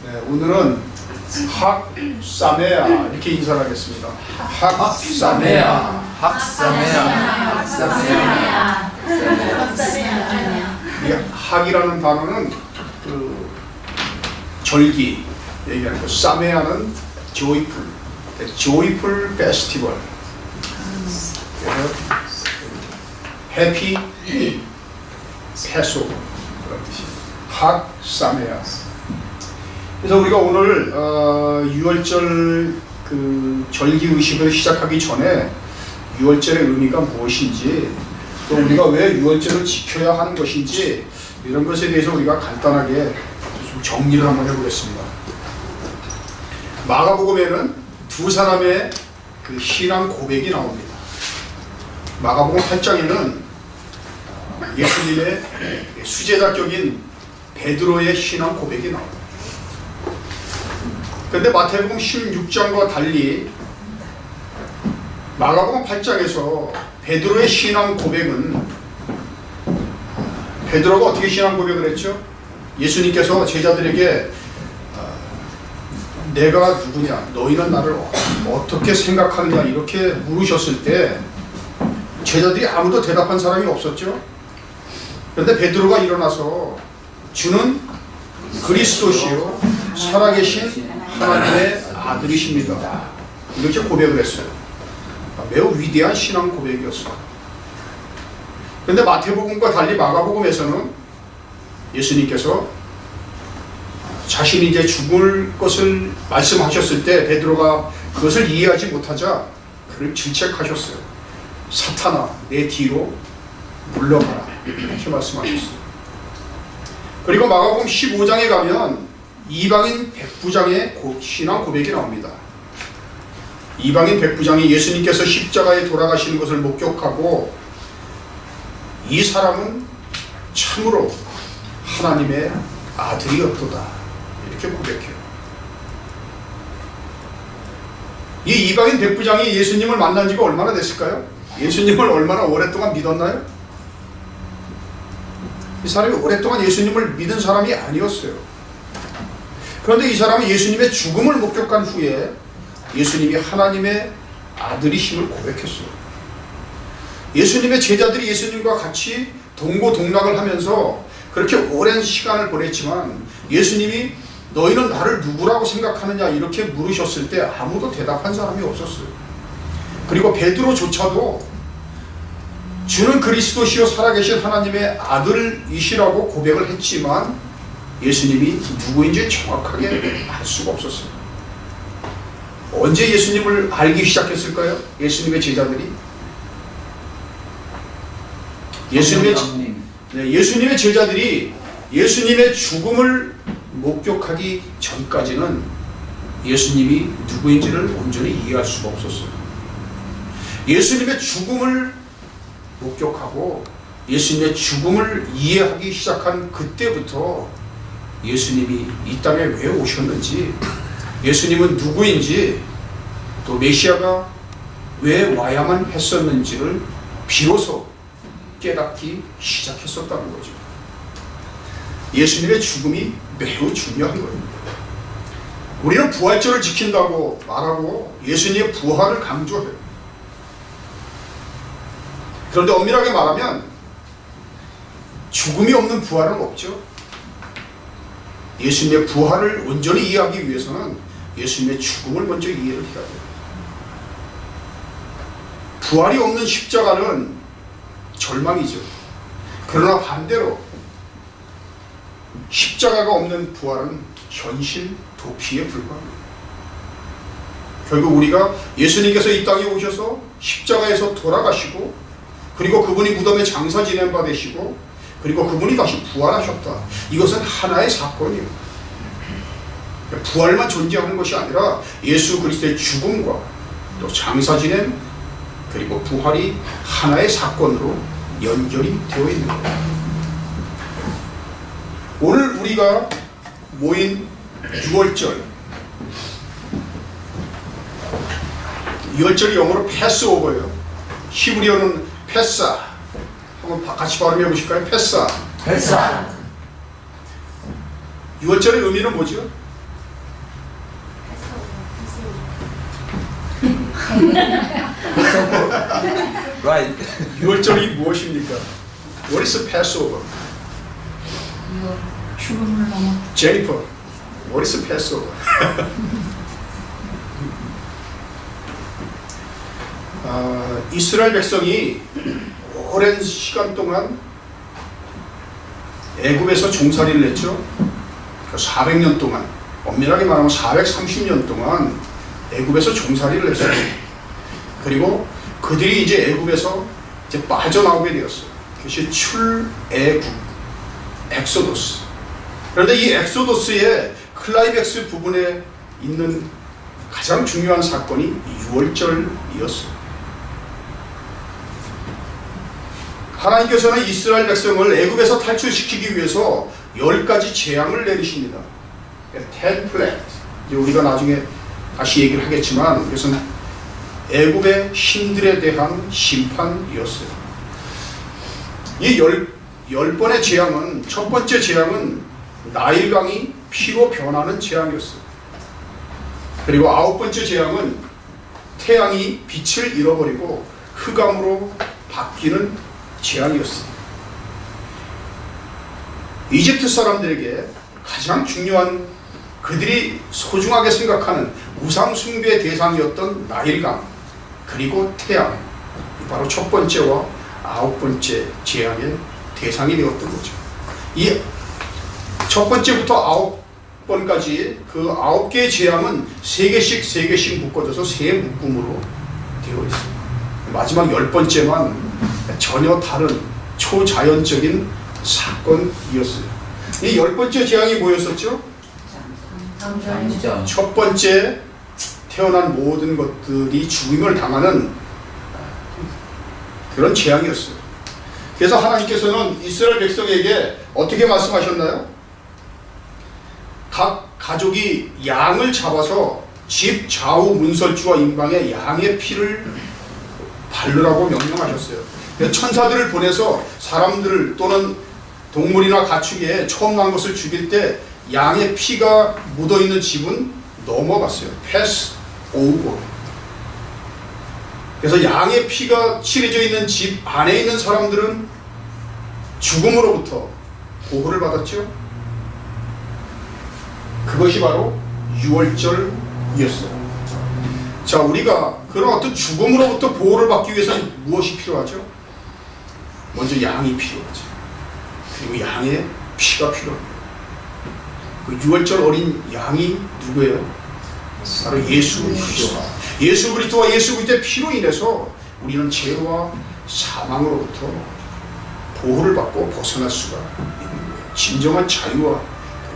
네, 오늘은 학사메아 이렇게 인사를 하겠습니다. 학사메아. 이 학이라는 단어는 그 절기 얘기하는 거. 사메아는 joyful, joyful festival. 해피 패소 그런 뜻이. 학사메아. 그래서 우리가 오늘 6월절 그 절기 의식을 시작하기 전에 6월절의 의미가 무엇인지, 또 우리가 왜 6월절을 지켜야 하는 것인지, 이런 것에 대해서 우리가 간단하게 좀 정리를 한번 해보겠습니다. 마가복음에는 두 사람의 그 신앙 고백이 나옵니다. 마가복음 8장에는 예수님의 수제자격인 베드로의 신앙 고백이 나옵니다. 그런데 마태복음 16장과 달리 마가복음 8장에서 베드로의 신앙 고백은, 베드로가 어떻게 신앙 고백을 했죠? 예수님께서 제자들에게 내가 누구냐, 너희는 나를 어떻게 생각하느냐 이렇게 물으셨을 때 제자들이 아무도 대답한 사람이 없었죠. 그런데 베드로가 일어나서 주는 그리스도시요 살아계신 하나님의 아들이십니다, 이렇게 고백을 했어요. 매우 위대한 신앙 고백이었어요. 그런데 마태복음과 달리 마가복음에서는 예수님께서 자신이 이제 죽을 것을 말씀하셨을 때 베드로가 그것을 이해하지 못하자 그를 질책하셨어요. 사탄아, 내 뒤로 물러가라, 이렇게 말씀하셨어요. 그리고 마가복음 15장에 가면 이방인 백부장의 신앙 고백이 나옵니다. 이방인 백부장이 예수님께서 십자가에 돌아가시는 것을 목격하고 이 사람은 참으로 하나님의 아들이었도다, 이렇게 고백해요. 이 이방인 백부장이 예수님을 만난 지가 얼마나 됐을까요? 예수님을 얼마나 오랫동안 믿었나요? 이 사람이 오랫동안 예수님을 믿은 사람이 아니었어요. 그런데 이 사람은 예수님의 죽음을 목격한 후에 예수님이 하나님의 아들이심을 고백했어요. 예수님의 제자들이 예수님과 같이 동고동락을 하면서 그렇게 오랜 시간을 보냈지만 예수님이 너희는 나를 누구라고 생각하느냐 이렇게 물으셨을 때 아무도 대답한 사람이 없었어요. 그리고 베드로조차도 주는 그리스도시요 살아계신 하나님의 아들이시라고 고백을 했지만 예수님이 누구인지 정확하게 알 수가 없었어요. 언제 예수님을 알기 시작했을까요? 예수님의 제자들이 예수님의 제자들이 예수님의 죽음을 목격하기 전까지는 예수님이 누구인지를 온전히 이해할 수가 없었어요. 예수님의 죽음을 목격하고 예수님의 죽음을 이해하기 시작한 그때부터 예수님이 이 땅에 왜 오셨는지, 예수님은 누구인지, 또 메시아가 왜 와야만 했었는지를 비로소 깨닫기 시작했었다는 거죠. 예수님의 죽음이 매우 중요한 거예요. 우리는 부활절을 지킨다고 말하고 예수님의 부활을 강조해요. 그런데 엄밀하게 말하면 죽음이 없는 부활은 없죠. 예수님의 부활을 온전히 이해하기 위해서는 예수님의 죽음을 먼저 이해를 해야 돼요. 부활이 없는 십자가는 절망이죠. 그러나 반대로 십자가가 없는 부활은 현실 도피에 불과합니다. 결국 우리가 예수님께서 이 땅에 오셔서 십자가에서 돌아가시고, 그리고 그분이 무덤에 장사 지낸 바 되시고, 그리고 그분이 다시 부활하셨다, 이것은 하나의 사건이에요. 부활만 존재하는 것이 아니라 예수 그리스도의 죽음과 또 장사 지냄 그리고 부활이 하나의 사건으로 연결이 되어 있는 거예요. 오늘 우리가 모인 6월절, 6월절이 영어로 패스오버예요. 히브리어는 패사. 한번 같이 발음해 보실까요? 패사. 6월절의 의미는 뭐죠? Right. 유월절이 무엇입니까? What is Passover? 죽음을 넘어. Jennifer, what is Passover? 이스라엘 백성이 오랜 시간 동안 애굽에서 종살이를 했죠. 400년 동안, 엄밀하게 말하면 430년 동안 애굽에서 종살이를 했어요. 그리고 그들이 이제 애굽에서 이제 빠져나오게 되었어요. 그것이 출애굽, 엑소도스. 그런데 이 엑소도스의 클라이맥스 부분에 있는 가장 중요한 사건이 유월절이었어요. 하나님께서는 이스라엘 백성을 애굽에서 탈출시키기 위해서 10가지 재앙을 내리십니다. 10 plague. 이제 우리가 나중에 다시 얘기를 하겠지만 이것은 애굽의 신들에 대한 심판이었어요. 이 10번의 재앙은, 첫 번째 재앙은 나일강이 피로 변하는 재앙이었어요. 그리고 9번째 재앙은 태양이 빛을 잃어버리고 흑암으로 바뀌는 재앙이었어요. 이집트 사람들에게 가장 중요한, 그들이 소중하게 생각하는 우상 숭배의 대상이었던 나일강 그리고 태양, 바로 첫 번째와 9번째 재앙의 대상이 되었던 거죠. 이 첫 번째부터 9번까지 그 9개의 재앙은 3개씩 묶어져서 세 묶음으로 되어 있어요. 마지막 10번째만 전혀 다른 초자연적인 사건이었어요. 이 10번째 재앙이 뭐였었죠? 잠잠. 첫 번째, 태어난 모든 것들이 죽임을 당하는 그런 재앙이었어요. 그래서 하나님께서는 이스라엘 백성에게 어떻게 말씀하셨나요? 각 가족이 양을 잡아서 집 좌우 문설주와 임방에 양의 피를 바르라고 명령하셨어요. 천사들을 보내서 사람들 또는 동물이나 가축에 처음 난 것을 죽일 때 양의 피가 묻어있는 집은 넘어갔어요. 패스 오버. 그래서 양의 피가 칠해져 있는 집 안에 있는 사람들은 죽음으로부터 보호를 받았죠. 그것이 바로 유월절이었어요. 자, 우리가 그런 어떤 죽음으로부터 보호를 받기 위해서는 무엇이 필요하죠? 먼저 양이 필요하죠. 그리고 양의 피가 필요합니다. 그 유월절 어린 양이 누구예요? 바로 예수 그리스도. 예수 그리스도와 예수 그리스도의 피로 인해서 우리는 죄와 사망으로부터 보호를 받고 벗어날 수가 있는 거예요. 진정한 자유와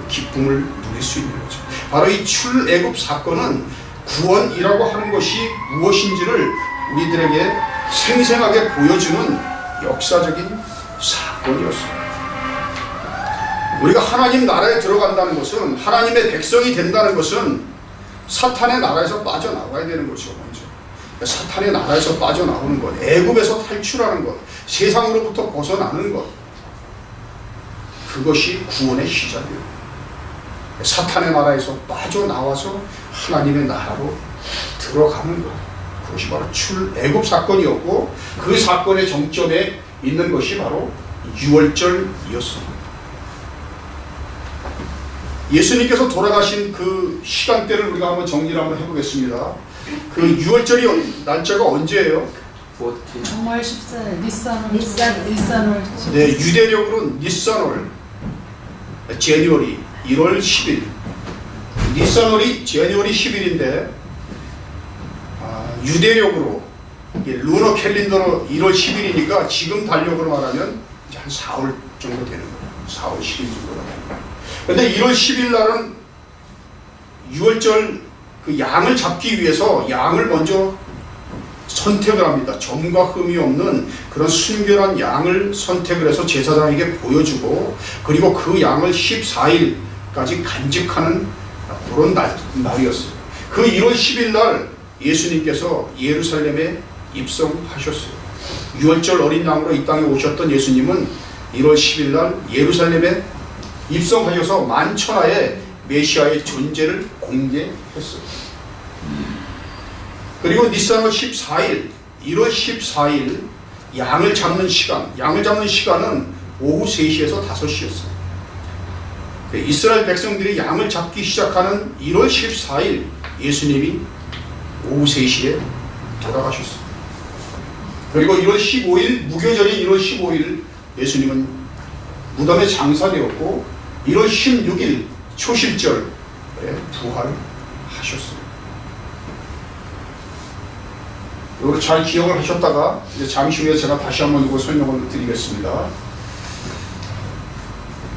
기쁨을 누릴 수 있는 거죠. 바로 이 출애굽 사건은 구원이라고 하는 것이 무엇인지를 우리들에게 생생하게 보여주는 역사적인 사건이었어요. 우리가 하나님 나라에 들어간다는 것은, 하나님의 백성이 된다는 것은 사탄의 나라에서 빠져나와야 되는 것이죠. 먼저 사탄의 나라에서 빠져나오는 것, 애굽에서 탈출하는 것, 세상으로부터 벗어나는 것, 그것이 구원의 시작이에요. 사탄의 나라에서 빠져나와서 하나님의 나라로 들어가는 것, 그것이 바로 출애굽 사건이었고, 그 사건의 정점에 있는 것이 바로 유월절이었습니다. 예수님께서 돌아가신 그 시간대를 우리가 한번 정리를 한번 해보겠습니다. 그 유월절이 날짜가 언제예요? 14. 정말 14일 니산월. 네, 유대력으로는 니산월, 제니어리 1월 10일. 니산월이 제니어리 10일인데 유대력으로 루너 캘린더로 1월 10일이니까 지금 달력으로 말하면 이제 한 4월 정도 되는 거예요. 4월 10일 정도 되는 거예요. 그런데 1월 10일 날은 유월절 그 양을 잡기 위해서 양을 먼저 선택을 합니다. 점과 흠이 없는 그런 순결한 양을 선택을 해서 제사장에게 보여주고, 그리고 그 양을 14일까지 간직하는 그런 날이었어요. 그 1월 10일 날 예수님께서 예루살렘에 입성하셨어요. 유월절 어린 양으로 이 땅에 오셨던 예수님은 1월 10일 날 예루살렘에 입성하셔서 만천하에 메시아의 존재를 공개했어요. 그리고 니산월 14일, 1월 14일 양을 잡는 시간은 오후 3시에서 5시였어요. 이스라엘 백성들이 양을 잡기 시작하는 1월 14일 예수님이 오후 3시에 돌아가셨어요. 그리고 1월 15일, 무교절인 1월 15일 예수님은 무덤에 장사되었고 1월 16일 초실절에 부활하셨어요. 이걸 잘 기억을 하셨다가 이제 잠시 후에 제가 다시 한번 이거 설명을 드리겠습니다.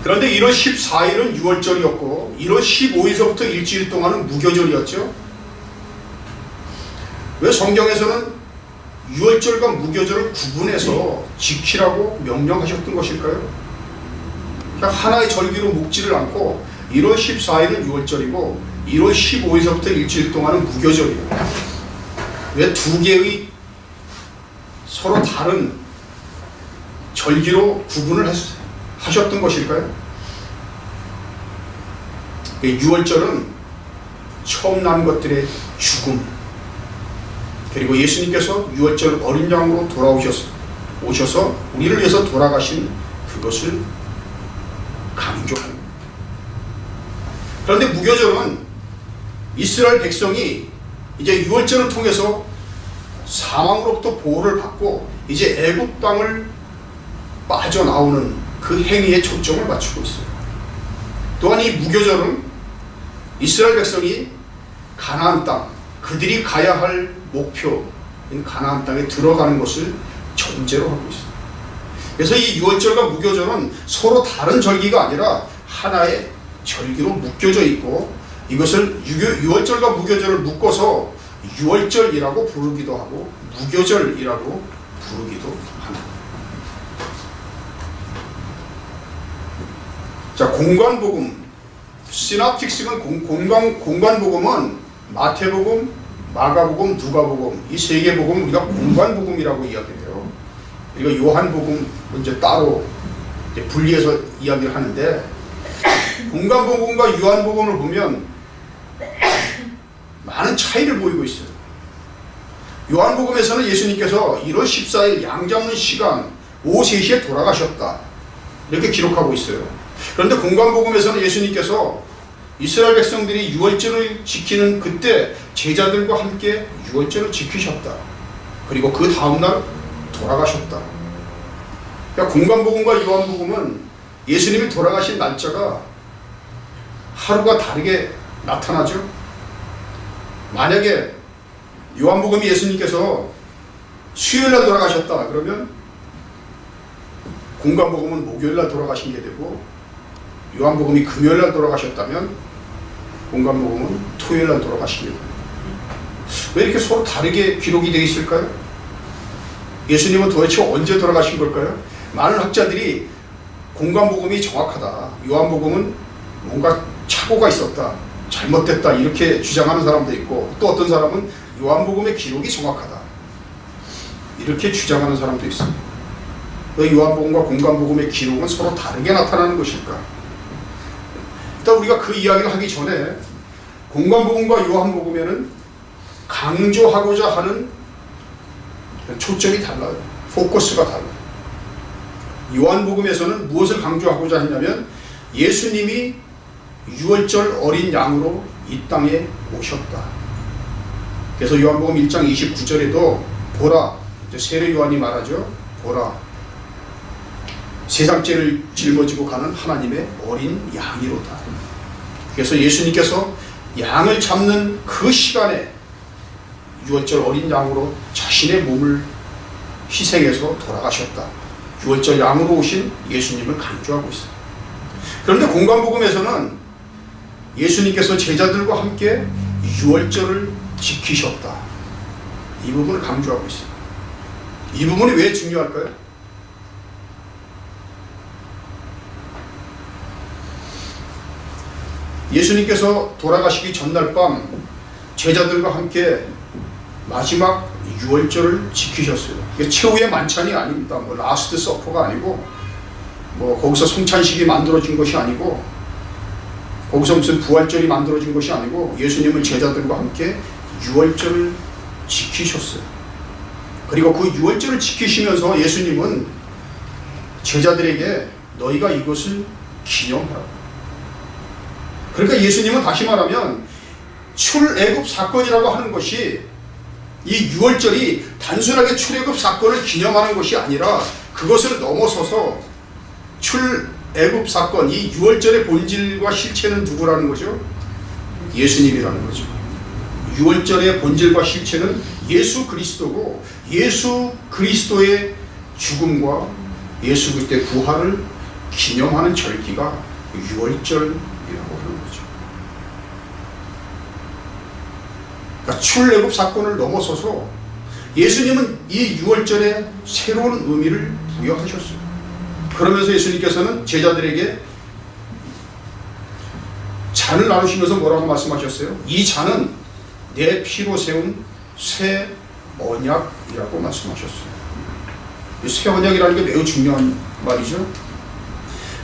그런데 1월 14일은 6월절이었고 1월 15일서부터 일주일 동안은 무교절이었죠. 왜 성경에서는 6월절과 무교절을 구분해서 지키라고 명령하셨던 것일까요? 그냥 하나의 절기로 묶지를 않고 1월 14일은 6월절이고 1월 15일서부터 일주일 동안은 무교절이에요. 왜 두 개의 서로 다른 절기로 구분을 하셨던 것일까요? 6월절은 처음 난 것들의 죽음, 그리고 예수님께서 6월절 어린 양으로 오셔서 우리를 위해서 돌아가신 그것을 강조합니다. 그런데 무교절은 이스라엘 백성이 이제 6월절을 통해서 사망으로부터 보호를 받고 이제 애굽 땅을 빠져나오는 그 행위에 초점을 맞추고 있어요. 또한 이 무교절은 이스라엘 백성이 가나안 땅, 그들이 가야 할 목표인 가나안 땅에 들어가는 것을 전제로 하고 있어요. 그래서 이 6월절과 무교절은 서로 다른 절기가 아니라 하나의 절기로 묶여져 있고, 이것을 6월절과 무교절을 묶어서 6월절이라고 부르기도 하고 무교절이라고 부르기도 합니다. 자, 공관복음, 시납틱스는 공관복음은 마태복음, 마가복음, 누가복음, 이 세 개 복음 우리가 공관복음이라고 이야기를 해요. 그리고 요한복음 이제 따로 이제 분리해서 이야기를 하는데, 공관복음과 요한복음을 보면 많은 차이를 보이고 있어요. 요한복음에서는 예수님께서 1월 14일 양 잡는 시간 오후 3시에 돌아가셨다, 이렇게 기록하고 있어요. 그런데 공관복음에서는 예수님께서 이스라엘 백성들이 6월절을 지키는 그때 제자들과 함께 6월절을 지키셨다. 그리고 그 다음날 돌아가셨다. 그러니까 공관복음과 요한복음은 예수님이 돌아가신 날짜가 하루가 다르게 나타나죠. 만약에 요한복음이 예수님께서 수요일날 돌아가셨다 그러면 공관복음은 목요일날 돌아가신 게 되고, 요한복음이 금요일날 돌아가셨다면 공관복음은 토요일날 돌아가신 게 됩니다. 왜 이렇게 서로 다르게 기록이 되어 있을까요? 예수님은 도대체 언제 돌아가신 걸까요? 많은 학자들이 공관복음이 정확하다, 요한복음은 뭔가 착오가 있었다, 잘못됐다, 이렇게 주장하는 사람도 있고, 또 어떤 사람은 요한복음의 기록이 정확하다, 이렇게 주장하는 사람도 있습니다. 왜 요한복음과 공관복음의 기록은 서로 다르게 나타나는 것일까? 일단 우리가 그 이야기를 하기 전에 공관복음과 요한복음에는 강조하고자 하는 초점이 달라요. 포커스가 달라요. 요한복음에서는 무엇을 강조하고자 했냐면 예수님이 6월절 어린 양으로 이 땅에 오셨다. 그래서 요한복음 1장 29절에도 보라, 세례 요한이 말하죠. 보라, 세상 죄를 짊어지고 가는 하나님의 어린 양이로다. 그래서 예수님께서 양을 잡는 그 시간에 6월절 어린 양으로 자신의 몸을 희생해서 돌아가셨다. 6월절 양으로 오신 예수님을 강조하고 있습니다. 그런데 공관복음에서는 예수님께서 제자들과 함께 6월절을 지키셨다, 이 부분을 강조하고 있습니다. 이 부분이 왜 중요할까요? 예수님께서 돌아가시기 전날 밤 제자들과 함께 마지막 6월절을 지키셨어요. 이게 최후의 만찬이 아닙니다. 뭐 라스트 서퍼가 아니고, 뭐 거기서 성찬식이 만들어진 것이 아니고, 거기서 무슨 부활절이 만들어진 것이 아니고, 예수님은 제자들과 함께 6월절을 지키셨어요. 그리고 그 유월절을 지키시면서 예수님은 제자들에게 너희가 이것을 기념하라. 그러니까 예수님은 다시 말하면 출애굽 사건이라고 하는 것이 이 유월절이 단순하게 출애굽 사건을 기념하는 것이 아니라 그것을 넘어서서 출애굽 사건, 이 유월절의 본질과 실체는 누구라는 거죠? 예수님이라는 거죠. 유월절의 본질과 실체는 예수 그리스도고 예수 그리스도의 죽음과 예수 그리스도의 부활을 기념하는 절기가 유월절이라고 하는 거죠. 그러니까 출애굽 사건을 넘어서서 예수님은 이 유월절에 새로운 의미를 부여하셨어요. 그러면서 예수님께서는 제자들에게 잔을 나누시면서 뭐라고 말씀하셨어요? 이 잔은 내 피로 세운 새 언약이라고 말씀하셨어요. 새 언약이라는 게 매우 중요한 말이죠.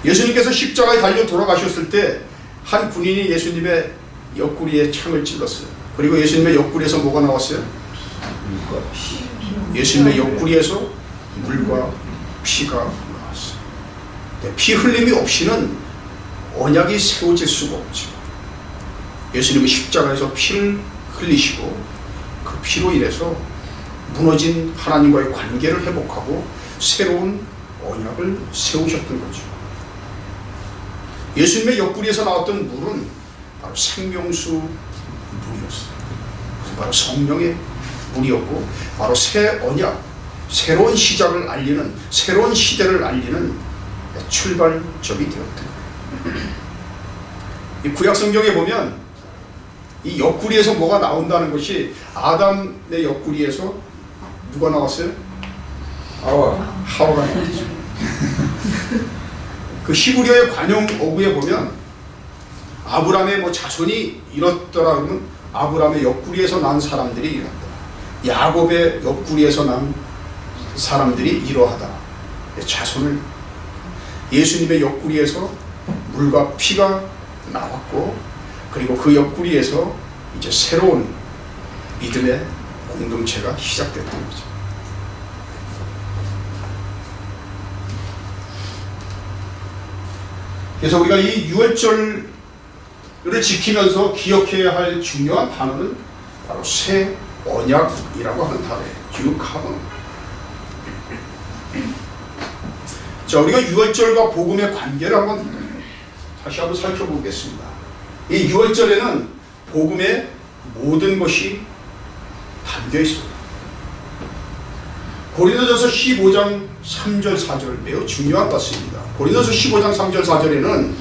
예수님께서 십자가에 달려 돌아가셨을 때 한 군인이 예수님의 옆구리에 창을 찔렀어요. 그리고 예수님의 옆구리에서 뭐가 나왔어요? 물과 피. 예수님의 옆구리에서 물과 피가 나왔어요. 피 흘림이 없이는 언약이 세워질 수가 없죠. 예수님은 십자가에서 피를 흘리시고 그 피로 인해서 무너진 하나님과의 관계를 회복하고 새로운 언약을 세우셨던 거죠. 예수님의 옆구리에서 나왔던 물은 바로 생명수 물이었어요. 바로 성령의 물이었고 바로 새 언약, 새로운 시작을 알리는, 새로운 시대를 알리는 출발점이 되었던 거예요. 이 구약 성경에 보면 이 옆구리에서 뭐가 나온다는 것이 아담의 옆구리에서 누가 나왔어요? 하와가 나왔죠. 그 히브리어의 관용 어구에 보면 아브라함의 뭐 자손이 이렇더라 그러면 아브라함의 옆구리에서 난 사람들이 이렇다. 야곱의 옆구리에서 난 사람들이 이러하다. 자손을 예수님의 옆구리에서 물과 피가 나왔고 그리고 그 옆구리에서 이제 새로운 믿음의 공동체가 시작됐던 거죠. 그래서 우리가 이 유월절을 지키면서 기억해야 할 중요한 단어는 바로 새 언약이라고 하는 단어예요. 뉴 카버넌트. 자, 우리가 유월절과 복음의 관계를 다시 한번 살펴보겠습니다. 이 유월절에는 복음의 모든 것이 담겨 있습니다. 고린도전서 15장 3절 4절 매우 중요한 것 같습니다. 고린도전서 15장 3절 4절에는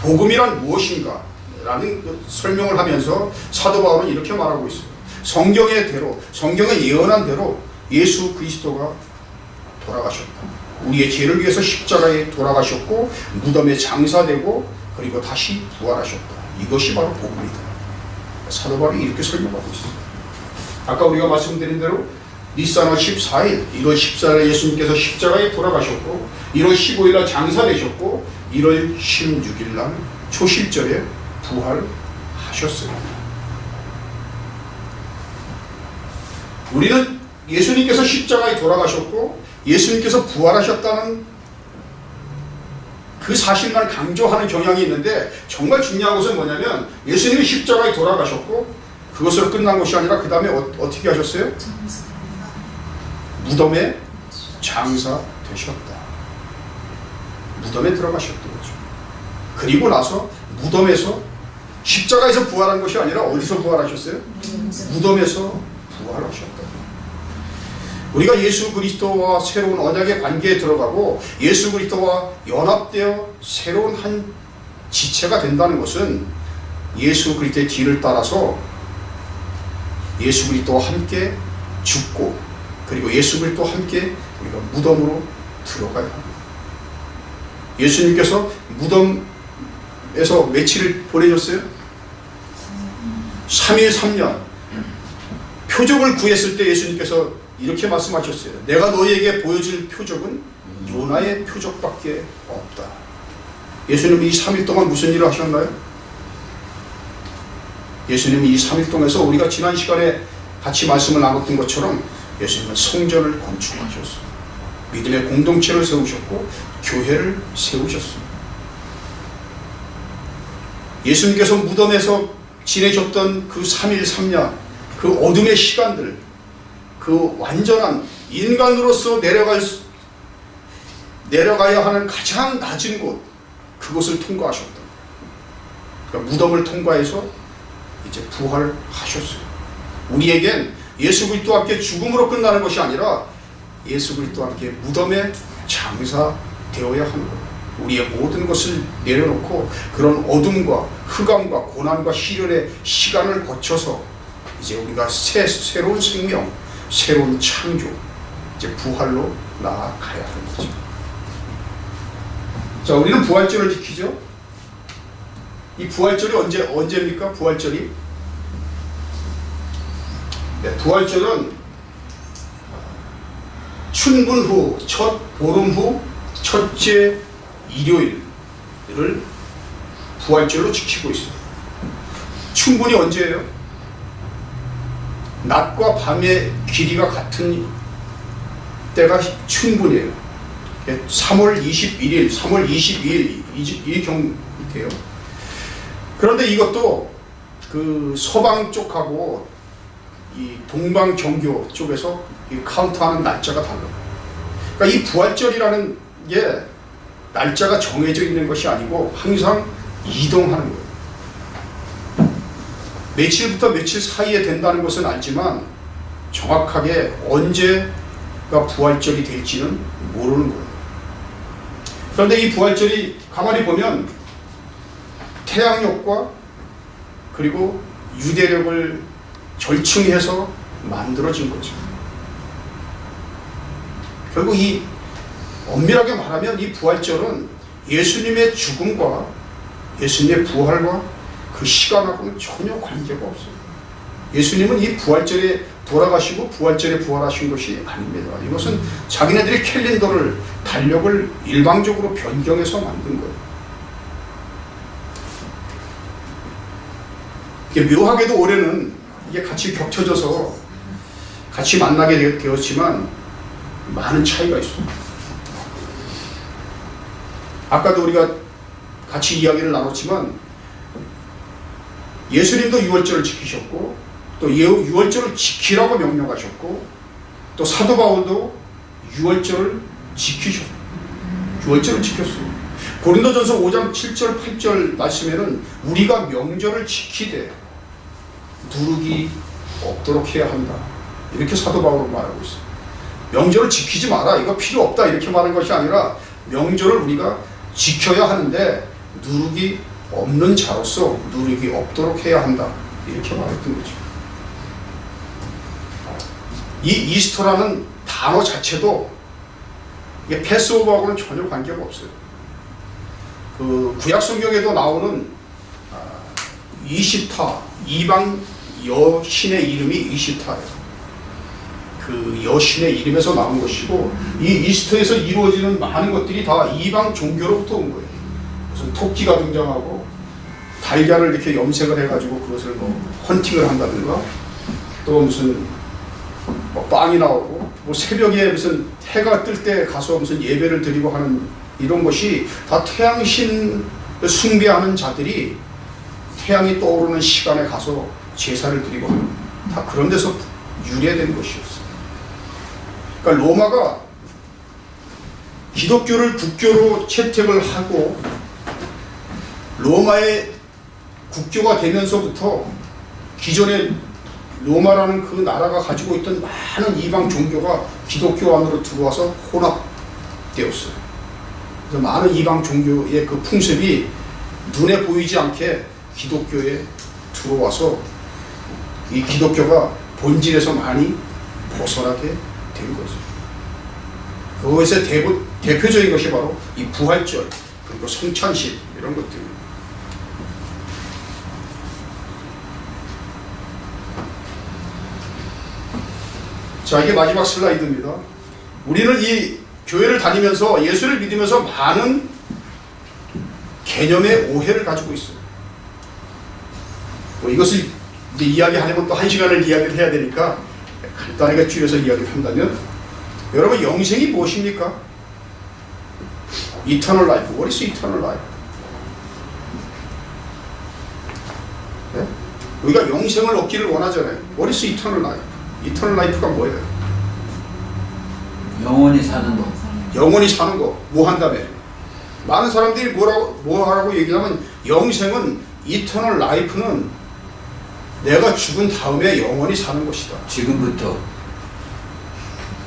복음이란 무엇인가 라는 설명을 하면서 사도 바울은 이렇게 말하고 있어요. 성경의 대로, 성경의 예언한 대로 예수 그리스도가 돌아가셨다. 우리의 죄를 위해서 십자가에 돌아가셨고 무덤에 장사되고 그리고 다시 부활하셨다. 이것이 바로 복음이다. 사도 바울이 이렇게 설명하고 있습니다. 아까 우리가 말씀드린 대로 니산 14일 1월 14일에 예수님께서 십자가에 돌아가셨고 1월 15일날 장사되셨고 1월 16일날 초실절에 부활하셨습니다. 우리는 예수님께서 십자가에 돌아가셨고 예수님께서 부활하셨다는 그 사실만 강조하는 경향이 있는데 정말 중요한 것은 뭐냐면 예수님이 십자가에 돌아가셨고 그것으로 끝난 것이 아니라 그 다음에 어떻게 하셨어요? 무덤에 장사되셨다. 무덤에 들어가셨던 거죠. 그리고 나서 무덤에서 십자가에서 부활한 것이 아니라 어디서 부활하셨어요? 무덤에서 부활하셨다. 우리가 예수 그리스도와 새로운 언약의 관계에 들어가고 예수 그리스도와 연합되어 새로운 한 지체가 된다는 것은 예수 그리스도의 뒤를 따라서 예수 그리스도와 함께 죽고 그리고 예수 그리스도와 함께 우리가 무덤으로 들어가야 합니다. 예수님께서 무덤에서 며칠을 보내셨어요? 3일 3년 표적을 구했을 때 예수님께서 이렇게 말씀하셨어요. 내가 너희에게 보여줄 표적은 요나의 표적밖에 없다. 예수님이 이 3일 동안 무슨 일을 하셨나요? 예수님이 이 3일 동안에서 우리가 지난 시간에 같이 말씀을 나눴던 것처럼 예수님은 성전을 건축하셨어요. 믿음의 공동체를 세우셨고 교회를 세우셨습니다. 예수님께서 무덤에서 지내셨던 그 3일 3야 그 어둠의 시간들, 그 완전한 인간으로서 내려가야 하는 가장 낮은 곳, 그곳을 통과하셨다. 그러니까 무덤을 통과해서 이제 부활하셨어요. 우리에겐 예수 그리스도와 함께 죽음으로 끝나는 것이 아니라 예수 그리스도와 함께 무덤에 장사되어야 하는 거예요. 우리의 모든 것을 내려놓고 그런 어둠과 흑암과 고난과 시련의 시간을 거쳐서 이제 우리가 새로운 생명, 새로운 창조, 이제 부활로 나아가야 하는 거죠. 자, 우리는 부활절을 지키죠. 이 부활절이 언제입니까? 부활절이? 네, 부활절은 춘분 후, 첫 보름 후, 첫째 일요일을 부활절로 지키고 있어요. 춘분이 언제예요? 낮과 밤의 길이가 같은 때가 춘분이에요. 3월 21일, 3월 22일 이 경우인데요. 그런데 이것도 그 서방 쪽하고 이 동방 정교 쪽에서 이 카운트하는 날짜가 달라요. 그러니까 이 부활절이라는 게 날짜가 정해져 있는 것이 아니고 항상 이동하는 거예요. 며칠부터 며칠 사이에 된다는 것은 알지만 정확하게 언제가 부활절이 될지는 모르는 거예요. 그런데 이 부활절이 가만히 보면 태양력과 그리고 유대력을 절충해서 만들어진 거죠. 결국 이 엄밀하게 말하면 이 부활절은 예수님의 죽음과 예수님의 부활과 그 시간하고는 전혀 관계가 없어요. 예수님은 이 부활절에 돌아가시고 부활절에 부활하신 것이 아닙니다. 이것은 자기네들이 캘린더를, 달력을 일방적으로 변경해서 만든 거예요. 이게 묘하게도 올해는 이게 같이 겹쳐져서 같이 만나게 되었지만 많은 차이가 있어요. 아까도 우리가 같이 이야기를 나눴지만 예수님도 유월절을 지키셨고 또 유월절을 지키라고 명령하셨고 또 사도 바울도 유월절을 지키셨어요. 유월절을 지켰어요. 고린도전서 5장 7절 8절 말씀에는 우리가 명절을 지키되 누룩이 없도록 해야 한다. 이렇게 사도 바울은 말하고 있어요. 명절을 지키지 마라. 이거 필요 없다. 이렇게 말한 것이 아니라 명절을 우리가 지켜야 하는데 누룩이 없는 자로서 누룩이 없도록 해야 한다. 이렇게 말했던 거죠. 이 이스터라는 단어 자체도 이게 패스오버하고는 전혀 관계가 없어요. 그 구약 성경에도 나오는 이시타, 이방 여신의 이름이 이시타예요. 그 여신의 이름에서 나온 것이고 이 이스터에서 이루어지는 많은 것들이 다 이방 종교로부터 온 거예요. 무슨 토끼가 등장하고 달걀을 이렇게 염색을 해가지고 그것을 뭐 헌팅을 한다든가 또 무슨 뭐 빵이 나오고 뭐 새벽에 무슨 해가 뜰 때 가서 무슨 예배를 드리고 하는 이런 것이 다 태양신 숭배하는 자들이 태양이 떠오르는 시간에 가서 제사를 드리고 하는 다 그런 데서 유래된 것이었어요. 그러니까 로마가 기독교를 국교로 채택을 하고 로마의 국교가 되면서부터 기존의 로마라는 그 나라가 가지고 있던 많은 이방 종교가 기독교 안으로 들어와서 혼합되었어요. 그래서 많은 이방 종교의 그 풍습이 눈에 보이지 않게 기독교에 들어와서 이 기독교가 본질에서 많이 벗어나게 된 거죠. 그것의 대표적인 것이 바로 이 부활절 그리고 성찬식 이런 것들입니다. 자, 이게 마지막 슬라이드입니다. 우리는 이 교회를 다니면서 예수를 믿으면서 많은 개념의 오해를 가지고 있어요. 뭐 이것을 이제 이야기하려면 또 1시간을 이야기를 해야 되니까 간단하게 줄여서 이야기를 한다면, 여러분 영생이 무엇입니까? Eternal life. What is eternal life? 네? 우리가 영생을 얻기를 원하잖아요. What is eternal life? Eternal life가 뭐예요? 영원히 사는 거. 영원히 사는 거. 뭐 한다며? 많은 사람들이 뭐 하라고 얘기하면, 영생은 Eternal life는 내가 죽은 다음에 영원히 사는 것이다. 지금부터.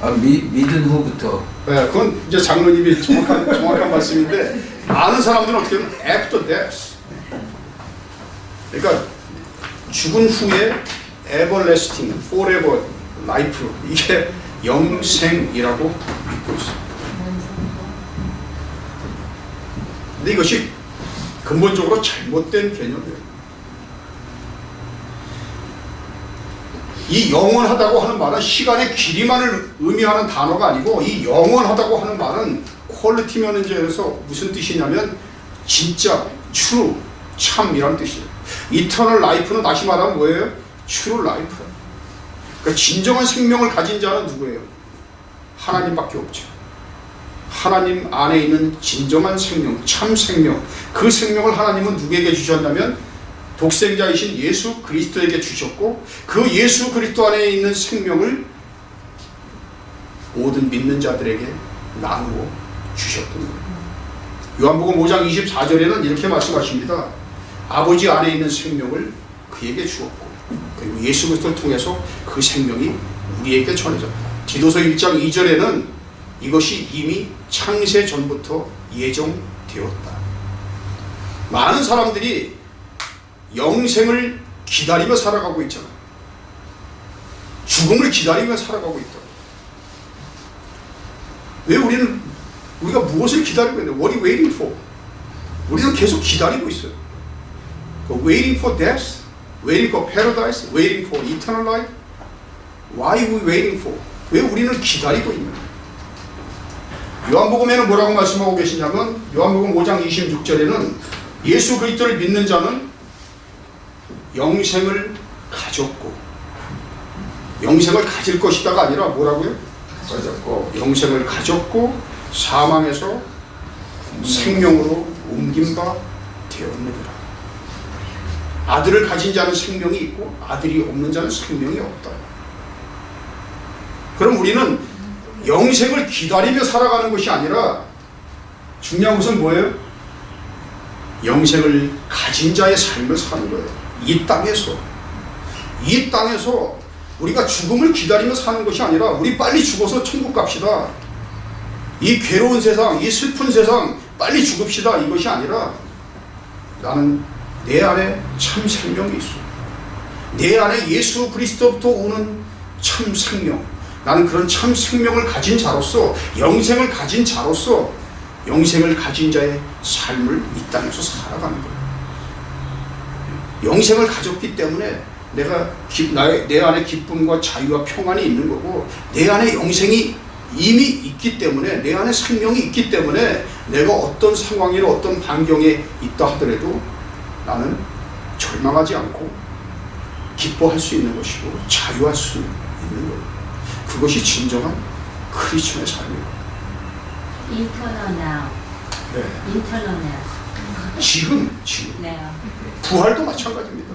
믿은 후부터. 네, 그건 이제 장로님이 정확한 말씀인데, 많은 사람들은 어떻게 보면 after death. 그러니까 죽은 후에 everlasting, forever life, 이게 영생이라고 믿고 있어요. 근데 이것이 근본적으로 잘못된 개념이에요. 이 영원하다고 하는 말은 시간의 길이만을 의미하는 단어가 아니고, 이 영원하다고 하는 말은 퀄리티 면에서 무슨 뜻이냐면 진짜, true, 참이라는 뜻이에요. Eternal life는 다시 말하면 뭐예요? True life. 그러니까 진정한 생명을 가진 자는 누구예요? 하나님밖에 없죠. 하나님 안에 있는 진정한 생명, 참 생명, 그 생명을 하나님은 누구에게 주셨냐면 독생자이신 예수 그리스도에게 주셨고, 그 예수 그리스도 안에 있는 생명을 모든 믿는 자들에게 나누어 주셨던 거예요. 요한복음 5장 24절에는 이렇게 말씀하십니다. 아버지 안에 있는 생명을 그에게 주었고, 그리고 예수 그리스도를 통해서 그 생명이 우리에게 전해졌다. 디도서 1장 2절에는 이것이 이미 창세 전부터 예정되었다. 많은 사람들이 영생을 기다리며 살아가고 있잖아요. 죽음을 기다리며 살아가고 있다. 왜 우리가 무엇을 기다리고 있는데? What are you waiting for? 우리는 계속 기다리고 있어요. Waiting for death, waiting for paradise, waiting for eternal life. Why are we waiting for? 왜 우리는 기다리고 있는 거예요? 요한복음에는 뭐라고 말씀하고 계시냐면, 요한복음 5장 26절에는 예수 그리스도를 믿는 자는 영생을 가졌고, 영생을 가질 것이다가 아니라 뭐라고요? 가졌고, 영생을 가졌고 사망에서 생명으로 옮긴 바 되었느니라. 아들을 가진 자는 생명이 있고 아들이 없는 자는 생명이 없다. 그럼 우리는 영생을 기다리며 살아가는 것이 아니라 중요한 것은 뭐예요? 영생을 가진 자의 삶을 사는 거예요. 이 땅에서 우리가 죽음을 기다리며 사는 것이 아니라, 우리 빨리 죽어서 천국 갑시다, 이 괴로운 세상, 이 슬픈 세상 빨리 죽읍시다, 이것이 아니라, 나는 내 안에 참 생명이 있어. 내 안에 예수 그리스도부터 오는 참 생명, 나는 그런 참 생명을 가진 자로서, 영생을 가진 자로서 영생을 가진 자의 삶을 이 땅에서 살아가는 거예요. 영생을 가졌기 때문에 내 안에 기쁨과 자유와 평안이 있는 거고, 내 안에 영생이 이미 있기 때문에, 내 안에 생명이 있기 때문에 내가 어떤 상황이나 어떤 환경에 있다 하더라도 나는 절망하지 않고 기뻐할 수 있는 것이고 자유할 수 있는 거예요. 그것이 진정한 크리스천의 삶이에요. Internal now. 네. Internal now. 지금 네. 부활도 마찬가지입니다.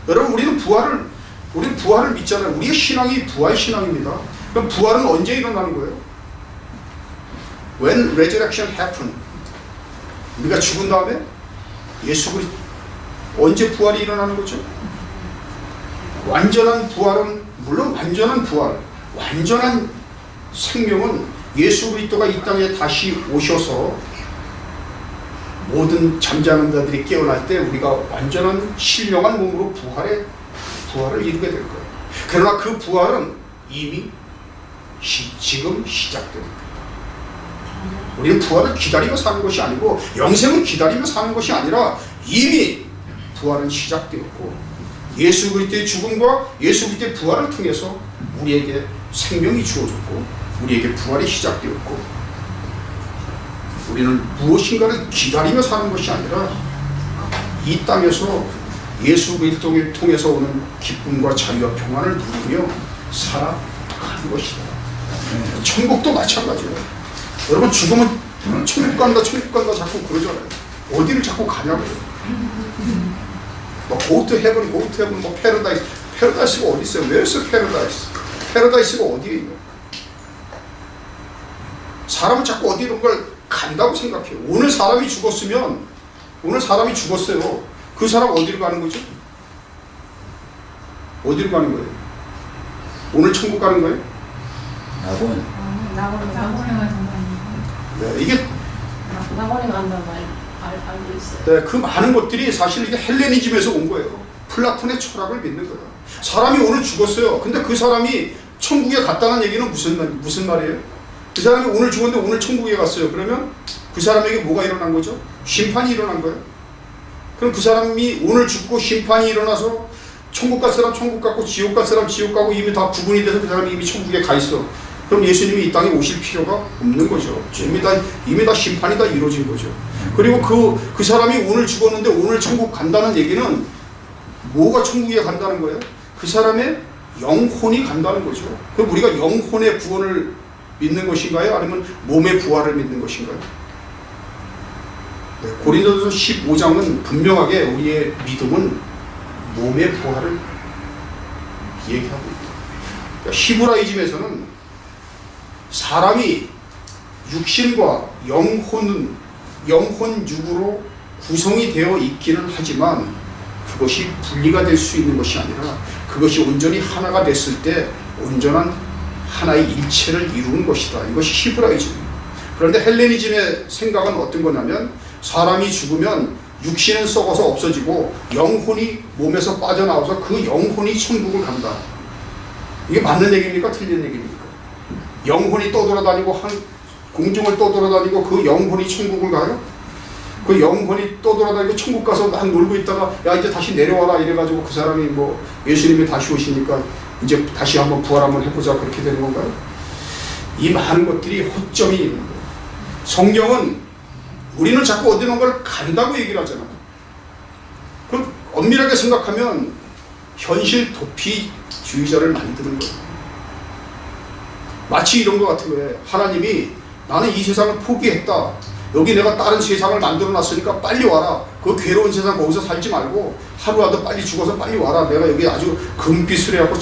여러분, 우리는 부활을 믿잖아요. 우리의 신앙이 부활 신앙입니다. 그럼 부활은 언제 일어나는 거예요? When resurrection happen. 우리가 죽은 다음에 예수 그리스도 언제 부활이 일어나는 거죠? 완전한 부활은, 물론 완전한 부활, 완전한 생명은 예수 그리스도가 이 땅에 다시 오셔서 모든 잠자는 자들이 깨어날 때 우리가 완전한 신령한 몸으로 부활을 이루게 될 거예요. 그러나 그 부활은 이미 지금 시작됩니다. 우리는 부활을 기다리며 사는 것이 아니고, 영생을 기다리며 사는 것이 아니라 이미 부활은 시작되었고, 예수 그리스도의 죽음과 예수 그리스도의 부활을 통해서 우리에게 생명이 주어졌고 우리에게 부활이 시작되었고, 우리는 무엇인가를 기다리며 사는 것이 아니라 이 땅에서 예수 그리스도를 통해서 오는 기쁨과 자유와 평안을 누리며 살아가는 것이다. 천국도 마찬가지예요. 여러분 죽으면 천국 간다 자꾸 그러잖아요. 어디를 자꾸 가냐고요. 뭐 고트 헤븐 뭐 패러다이스가 어디 있어요? 왜 있어 패러다이스가 어디에 있냐. 사람은 자꾸 어디 이런 걸 간다고 생각해요. 오늘 사람이 죽었어요. 그 사람 어디로 가는 거죠? 어디로 가는 거예요? 오늘 천국 가는 거예요? 낙원. 낙원에 가는 거 아니에요? 네, 이게 낙원에 간다는 말 알고 있어요. 네, 그 많은 것들이 사실 이게 헬레니즘에서 온 거예요. 플라톤의 철학을 믿는 거예요. 사람이 오늘 죽었어요. 근데 그 사람이 천국에 갔다는 얘기는 무슨 말이에요? 그 사람이 오늘 죽었는데 오늘 천국에 갔어요. 그러면 그 사람에게 뭐가 일어난 거죠? 심판이 일어난 거예요. 그럼 그 사람이 오늘 죽고 심판이 일어나서 천국 갈 사람 천국 갔고 지옥 갈 사람 지옥 가고 이미 다 구분이 돼서 그 사람이 이미 천국에 가 있어. 그럼 예수님이 이 땅에 오실 필요가 없는 거죠. 이미 다 심판이 다 이루어진 거죠. 그리고 그 사람이 오늘 죽었는데 오늘 천국 간다는 얘기는 뭐가 천국에 간다는 거예요? 그 사람의 영혼이 간다는 거죠. 그럼 우리가 영혼의 구원을 믿는 것인가요? 아니면 몸의 부활을 믿는 것인가요? 네, 고린도서 15장은 분명하게 우리의 믿음은 몸의 부활을 얘기하고 있다. 그러니까 히브라이즘에서는 사람이 육신과 영혼 육으로 구성이 되어 있기는 하지만 그것이 분리가 될 수 있는 것이 아니라 그것이 온전히 하나가 됐을 때 온전한 하나의 일체를 이루는 것이다. 이것이 히브라이즘이에요. 그런데 헬레니즘의 생각은 어떤 거냐면 사람이 죽으면 육신은 썩어서 없어지고 영혼이 몸에서 빠져나와서 그 영혼이 천국을 간다. 이게 맞는 얘기입니까? 틀린 얘기입니까? 영혼이 떠돌아다니고 공중을 떠돌아다니고 그 영혼이 천국을 가요? 그 영혼이 떠돌아다니고 천국 가서 막 놀고 있다가 야 이제 다시 내려와라 이래가지고 그 사람이 뭐 예수님이 다시 오시니까 이제 다시 한번 부활 한번 해보자 그렇게 되는 건가요? 이 많은 것들이 허점이 있는 거예요. 성경은 우리는 자꾸 어디는 걸 간다고 얘기를 하잖아요. 그럼 엄밀하게 생각하면 현실 도피주의자를 만드는 거예요. 마치 이런 것 같은 거예요. 하나님이 나는 이 세상을 포기했다. 여기 내가 다른 세상을 만들어 놨으니까 빨리 와라. 그 괴로운 세상 거기서 살지 말고 하루라도 빨리 죽어서 빨리 와라. 내가 여기 아주 금빛을 해갖고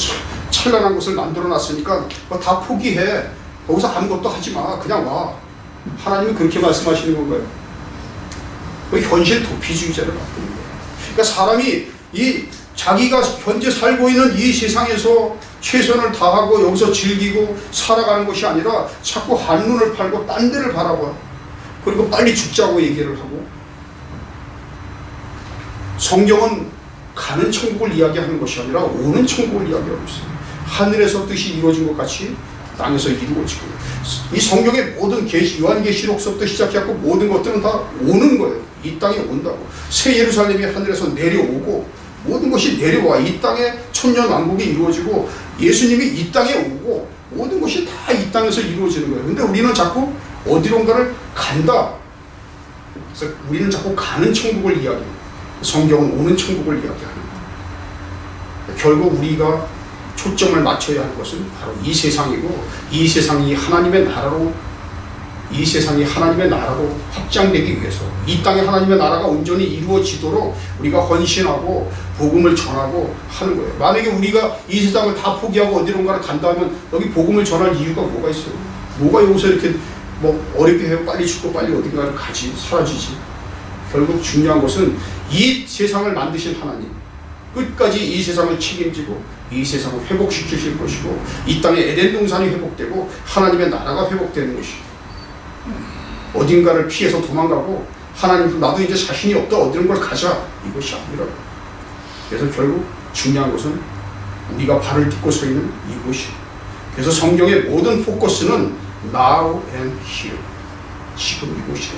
찬란한 곳을 만들어 놨으니까 그거 다 포기해. 거기서 아무것도 하지 마. 그냥 와. 하나님이 그렇게 말씀하시는 건가요? 그 현실 도피주의자를 만드는 거예요. 그러니까 사람이 자기가 현재 살고 있는 이 세상에서 최선을 다하고 여기서 즐기고 살아가는 것이 아니라 자꾸 한눈을 팔고 딴 데를 바라봐. 그리고 빨리 죽자고 얘기를 하고. 성경은 가는 천국을 이야기하는 것이 아니라 오는 천국을 이야기하고 있어요. 하늘에서 뜻이 이루어진 것 같이 땅에서 이루어지고. 이 성경의 모든 요한계시록서부터 시작해서 모든 것들은 다 오는 거예요. 이 땅에 온다고. 새 예루살렘이 하늘에서 내려오고 모든 것이 내려와. 이 땅에 천년왕국이 이루어지고 예수님이 이 땅에 오고 모든 것이 다 이 땅에서 이루어지는 거예요. 근데 우리는 자꾸 어디론가를 간다. 그래서 우리는 자꾸 가는 천국을 이야기해요. 성경은 오는 천국을 이야기하는 거예요. 결국 우리가 초점을 맞춰야 할 것은 바로 이 세상이고 이 세상이 하나님의 나라로 확장되기 위해서 이 땅에 하나님의 나라가 온전히 이루어지도록 우리가 헌신하고 복음을 전하고 하는 거예요. 만약에 우리가 이 세상을 다 포기하고 어디론가를 간다면 여기 복음을 전할 이유가 뭐가 있어요? 뭐가 여기서 이렇게 뭐 어렵게 해요? 빨리 죽고 빨리 어딘가를 가지 사라지지. 결국 중요한 것은 이 세상을 만드신 하나님 끝까지 이 세상을 책임지고 이 세상을 회복시키실 것이고 이 땅에 에덴 동산이 회복되고 하나님의 나라가 회복되는 것이고 어딘가를 피해서 도망가고 하나님 나도 이제 자신이 없다 어디론가 가자 이것이 아니라. 그래서 결국 중요한 것은 우리가 발을 딛고 서 있는 이곳이. 그래서 성경의 모든 포커스는 now and here. 지금 이곳이다.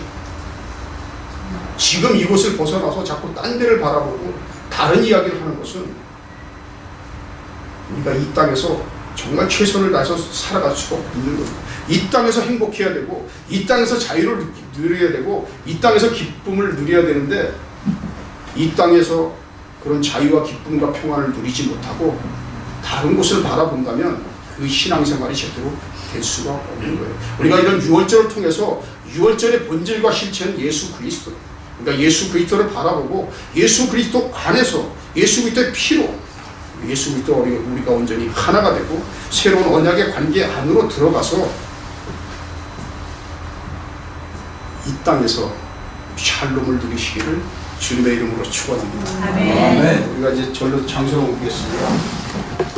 지금 이곳을 벗어나서 자꾸 딴 데를 바라보고 다른 이야기를 하는 것은 우리가 이 땅에서 정말 최선을 다해서 살아갈 수가 없는 겁니다. 이 땅에서 행복해야 되고 이 땅에서 자유를 누려야 되고 이 땅에서 기쁨을 누려야 되는데 이 땅에서 그런 자유와 기쁨과 평안을 누리지 못하고 다른 곳을 바라본다면 그 신앙생활이 제대로 될 수가 없는 거예요. 우리가 이런 6월절을 통해서 6월절의 본질과 실체는 예수 그리스도. 그러니까 예수 그리스도를 바라보고 예수 그리스도 안에서 예수 그리스도의 피로 예수 그리스도 우리가 온전히 하나가 되고 새로운 언약의 관계 안으로 들어가서 이 땅에서 샬롬을 누리시기를 주님의 이름으로 축원합니다. 아멘. 우리가 이제 절로 장소로 옮기겠습니다.